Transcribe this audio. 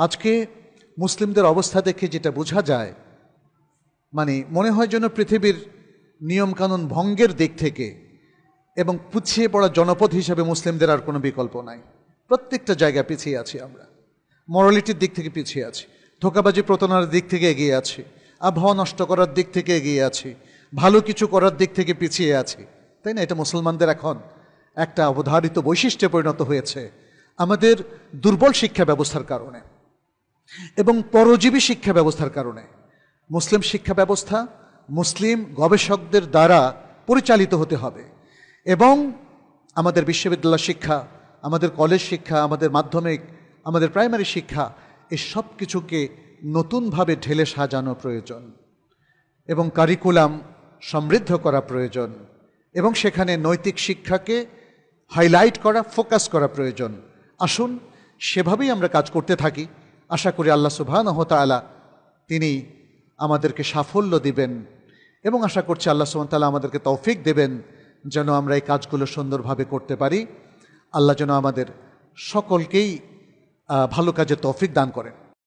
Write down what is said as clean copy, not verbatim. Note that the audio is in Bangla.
আজকে মুসলিমদের অবস্থা দেখে যেটা বোঝা যায়, মানে মনে হয় যেন পৃথিবীর নিয়মকানুন ভঙ্গের দিক থেকে এবং পিছিয়ে পড়া জনপদ হিসেবে মুসলিমদের আর কোনো বিকল্প নাই। প্রত্যেকটা জায়গায় পিছিয়ে আছি আমরা, মরালিটির দিক থেকে পিছিয়ে আছি, ধোঁকাবাজি প্রতারণার দিক থেকে এগিয়ে আছি, আবহাওয়া নষ্ট করার দিক থেকে এগিয়ে আছি, ভালো কিছু করার দিক থেকে পিছিয়ে আছি, তাই না? এটা মুসলমানদের এখন একটা অবধারিত বৈশিষ্ট্যে পরিণত হয়েছে আমাদের দুর্বল শিক্ষা ব্যবস্থার কারণে এবং পরজীবী শিক্ষা ব্যবস্থার কারণে। মুসলিম শিক্ষা ব্যবস্থা মুসলিম গবেষকদের দ্বারা পরিচালিত হতে হবে এবং আমাদের বিশ্ববিদ্যালয় শিক্ষা, আমাদের কলেজ শিক্ষা, আমাদের মাধ্যমিক, আমাদের প্রাইমারি শিক্ষা, এই সব কিছুকে নতুনভাবে ঢেলে সাজানো প্রয়োজন এবং কারিকুলাম সমৃদ্ধ করা প্রয়োজন এবং সেখানে নৈতিক শিক্ষাকে হাইলাইট করা, ফোকাস করা প্রয়োজন। আসুন সেভাবেই আমরা কাজ করতে থাকি। আশা করি আল্লাহ সুবহানাহু ওয়া তাআলা তিনি আমাদেরকে সাফল্য দিবেন এবং আশা করছি আল্লাহ সুবহানাহু ওয়া তাআলা আমাদেরকে তৌফিক দেবেন যেন আমরা এই কাজগুলো সুন্দরভাবে করতে পারি। আল্লাহ যেন আমাদের সকলকেই ভালো কাজের তৌফিক দান করেন।